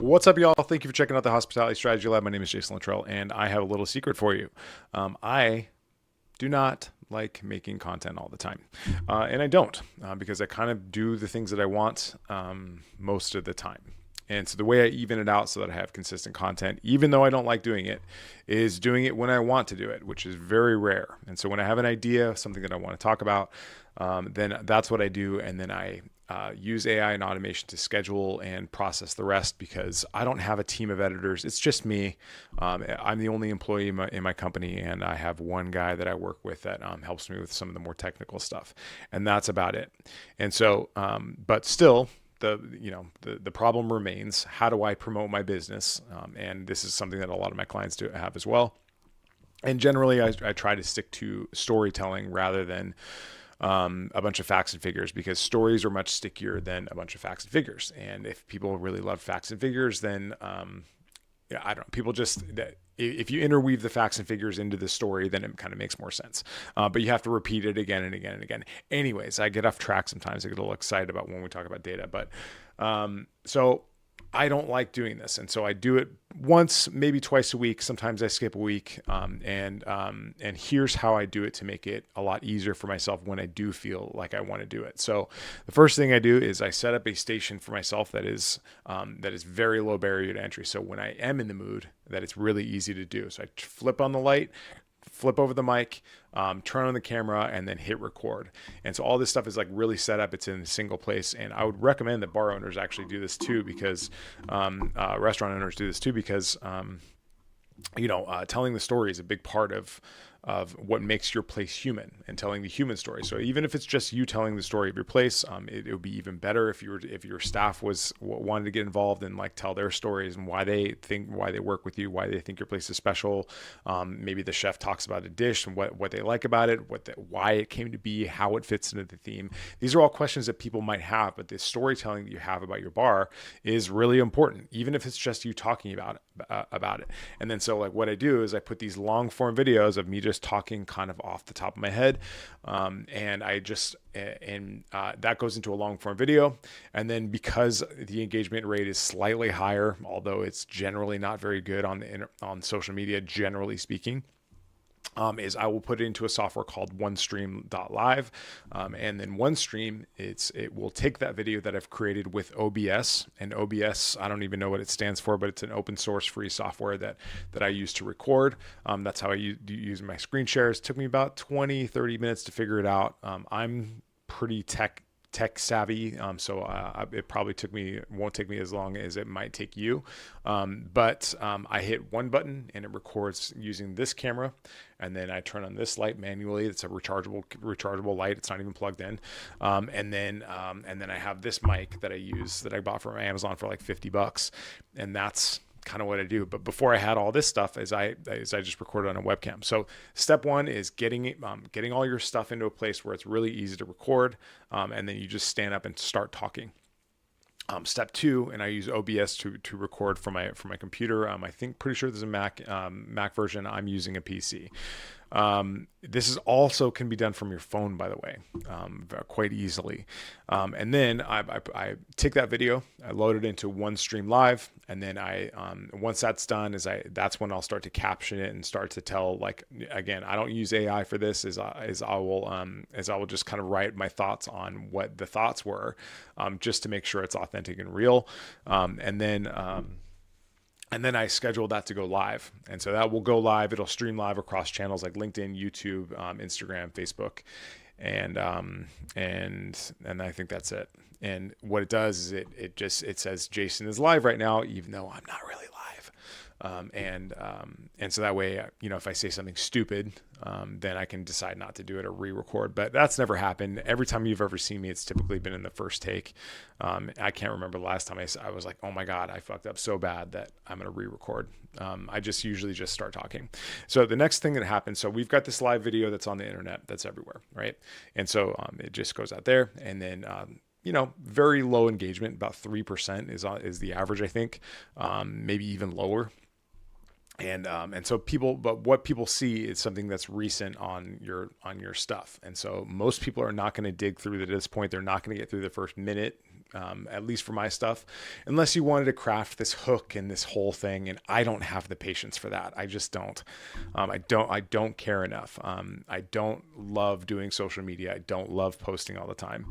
What's up, y'all? Thank you for checking out the Hospitality Strategy Lab. My name is Jason Luttrell, and I have a little secret for you. I do not like making content all the time, and I don't because I kind of do the things that I want most of the time. And so the way I even it out so that I have consistent content, even though I don't like doing it, is doing it when I want to do it, which is very rare. And so when I have an idea, something that I want to talk about, then that's what I do. And then I use AI and automation to schedule and process the rest because I don't have a team of editors. It's just me. I'm the only employee in my company, and I have one guy that I work with that helps me with some of the more technical stuff, and that's about it. And so, but still, the problem remains. How do I promote my business? And this is something that a lot of my clients do have as well. And generally, I try to stick to storytelling rather than a bunch of facts and figures, because stories are much stickier than a bunch of facts and figures. And if people really love facts and figures, then yeah, I don't know. People just that if you interweave the facts and figures into the story, then it kind of makes more sense. But you have to repeat it again and again and again. Anyways, I get off track sometimes. I get a little excited about when we talk about data, but so I don't like doing this, and so I do it once, maybe twice a week. Sometimes I skip a week, and here's how I do it to make it a lot easier for myself when I do feel like I want to do it. So the first thing I do is I set up a station for myself that is very low barrier to entry. So when I am in the mood, that it's really easy to do. So I flip on the light, flip over the mic, turn on the camera, and then hit record. And so all this stuff is like really set up. It's in a single place. And I would recommend that bar owners actually do this too, because restaurant owners do this too, because telling the story is a big part of what makes your place human, and telling the human story. So even if it's just you telling the story of your place, it would be even better if your staff wanted to get involved and like tell their stories and why they work with you, why they think your place is special. Maybe the chef talks about a dish and what they like about it, why it came to be, how it fits into the theme. These are all questions that people might have, but the storytelling that you have about your bar is really important, even if it's just you talking about it. And then so like what I do is I put these long form videos of me just talking kind of off the top of my head, and that goes into a long form video. And then because the engagement rate is slightly higher, although it's generally not very good on social media, generally speaking, is I will put it into a software called OneStream.live. And then OneStream, it will take that video that I've created with OBS. And OBS, I don't even know what it stands for, but it's an open source free software that I use to record. That's how I use my screen shares. It took me about 20-30 minutes to figure it out. I'm pretty tech savvy. So it probably won't take me as long as it might take you. But I hit one button and it records using this camera. And then I turn on this light manually. It's a rechargeable light. It's not even plugged in. And then I have this mic that I use that I bought from Amazon for like $50. And that's kind of what I do. But before I had all this stuff, as I just recorded on a webcam. So step one is getting all your stuff into a place where it's really easy to record, and then you just stand up and start talking. Step two, and I use OBS to record from my computer. Pretty sure there's a Mac version. I'm using a PC. This is also can be done from your phone, by the way, quite easily. And then I take that video, I load it into OneStream Live, and then once that's done, that's when I'll start to caption it and start to tell, like, again, I don't use AI for this, as I will just kind of write my thoughts on what the thoughts were, just to make sure it's authentic and real. And then I schedule that to go live. And so that will go live. It'll stream live across channels like LinkedIn, YouTube, Instagram, Facebook. And I think that's it. And what it does is it says Jason is live right now, even though I'm not really live. And so that way, if I say something stupid, then I can decide not to do it or re-record. But that's never happened. Every time you've ever seen me, it's typically been in the first take. I can't remember the last time I was like, oh my God, I fucked up so bad that I'm going to re-record. I just usually just start talking. So the next thing that happens, so we've got this live video that's on the internet, that's everywhere, right? And so it just goes out there, and then very low engagement, about 3% is the average, I think, maybe even lower. And so what people see is something that's recent on your stuff. And so most people are not going to dig through to this point. They're not going to get through the first minute at least for my stuff, unless you wanted to craft this hook and this whole thing. And I don't have the patience for that. I just don't. I don't care enough. I don't love doing social media. I don't love posting all the time.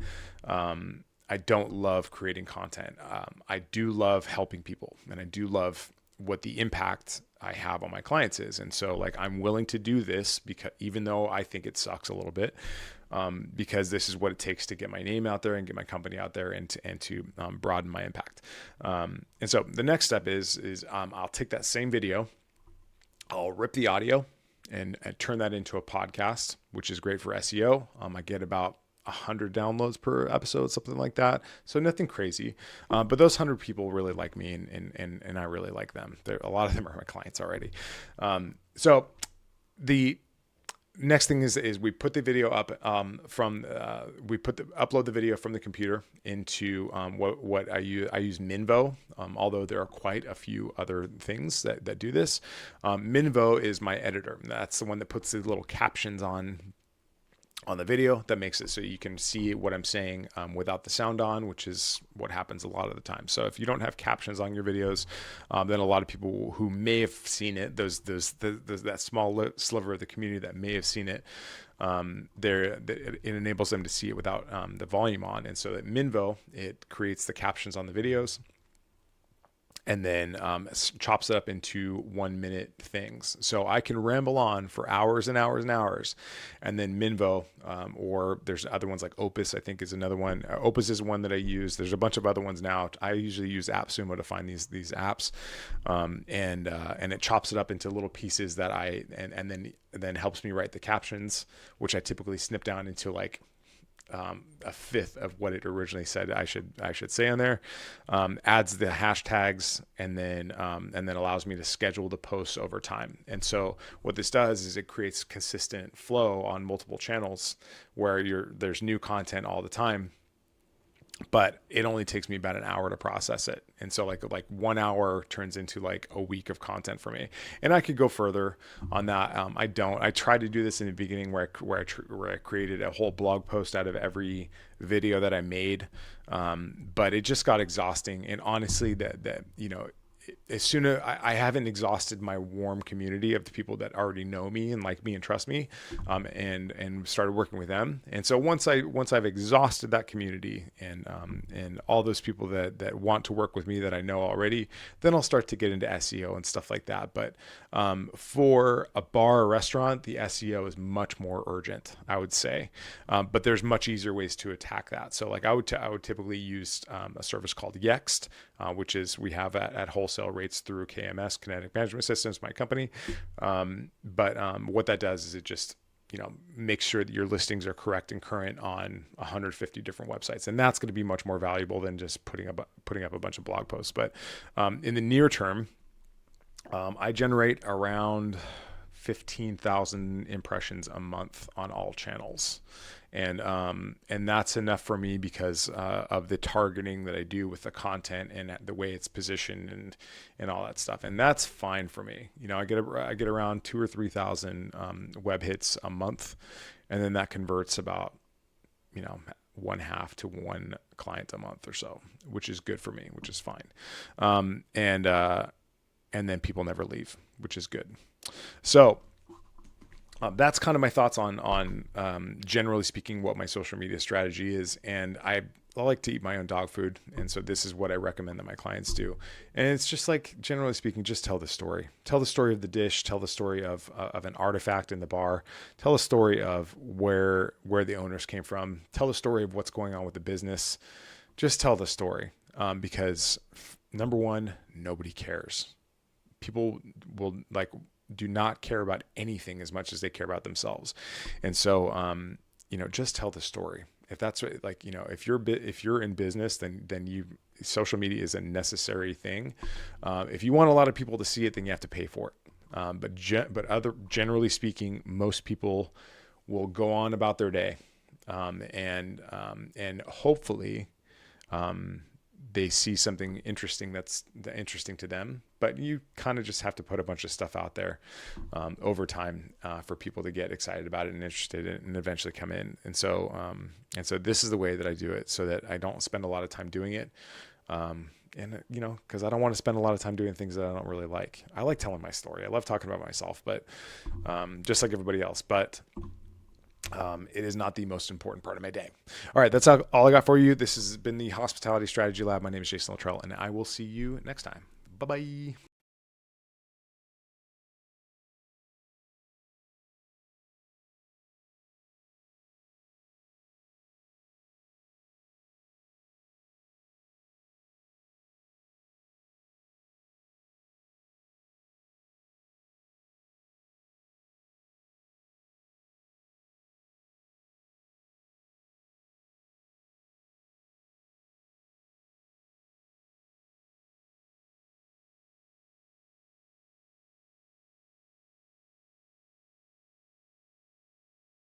I don't love creating content. I do love helping people, and I do love what the impact I have on my clients is. And so like, I'm willing to do this because even though I think it sucks a little bit, because this is what it takes to get my name out there and get my company out there and to broaden my impact. And so the next step is I'll take that same video, I'll rip the audio and turn that into a podcast, which is great for SEO. I get about 100 downloads per episode, something like that. So nothing crazy. But those 100 people really like me and I really like them. A lot of them are my clients already. So the next thing is we put the video up upload the video from the computer into what I use Minvo. Although there are quite a few other things that do this. Minvo is my editor. That's the one that puts the little captions on the video that makes it so you can see what I'm saying without the sound on, which is what happens a lot of the time. So if you don't have captions on your videos, then a lot of people who may have seen it, that small sliver of the community that may have seen it, it enables them to see it without the volume on. And so at Minvo, it creates the captions on the videos, and then chops it up into 1 minute things. So I can ramble on for hours and hours and hours. And then Minvo, or there's other ones like Opus, I think is another one. Opus is one that I use. There's a bunch of other ones now. I usually use AppSumo to find these apps. And it chops it up into little pieces that and then helps me write the captions, which I typically snip down into like a fifth of what it originally said I should say on there, adds the hashtags, and then allows me to schedule the posts over time. And so what this does is it creates consistent flow on multiple channels where there's new content all the time, but it only takes me about an hour to process it. And so like 1 hour turns into like a week of content for me. And I could go further on that. I tried to do this in the beginning where I created a whole blog post out of every video that I made. But it just got exhausting. And honestly, that as soon as I haven't exhausted my warm community of the people that already know me and like me and trust me, and started working with them. And so once I've exhausted that community and all those people that want to work with me that I know already, then I'll start to get into SEO and stuff like that. But for a bar or restaurant, the SEO is much more urgent, I would say. But there's much easier ways to attack that. So like I would typically use a service called Yext, which is we have at wholesale rates through KMS, Kinetic Management Systems, my company. But what that does is it just makes sure that your listings are correct and current on 150 different websites, and that's going to be much more valuable than just putting up a bunch of blog posts. But in the near term, I generate around 15,000 impressions a month on all channels. And that's enough for me because of the targeting that I do with the content and the way it's positioned and all that stuff. And that's fine for me. I get around 2,000 or 3,000 web hits a month, and then that converts about 1/2 to one client a month or so, which is good for me, which is fine. And then people never leave, which is good. So that's kind of my thoughts on generally speaking what my social media strategy is. And I like to eat my own dog food, and so this is what I recommend that my clients do. And it's just like, generally speaking, just tell the story. Tell the story of the dish. Tell the story of an artifact in the bar. Tell the story of where the owners came from. Tell the story of what's going on with the business. Just tell the story, because number one, nobody cares. People do not care about anything as much as they care about themselves. And so, just tell the story. If that's if you're in business, then social media is a necessary thing. If you want a lot of people to see it, then you have to pay for it. But generally speaking, most people will go on about their day. And hopefully, they see something interesting that's interesting to them. But you kind of just have to put a bunch of stuff out there over time for people to get excited about it and interested in it and eventually come in. And so this is the way that I do it, so that I don't spend a lot of time doing it. And because I don't want to spend a lot of time doing things that I don't really like. I like telling my story. I love talking about myself, but just like everybody else. But it is not the most important part of my day. All right, that's all I got for you. This has been the Hospitality Strategy Lab. My name is Jason Luttrell, and I will see you next time. Bye-bye.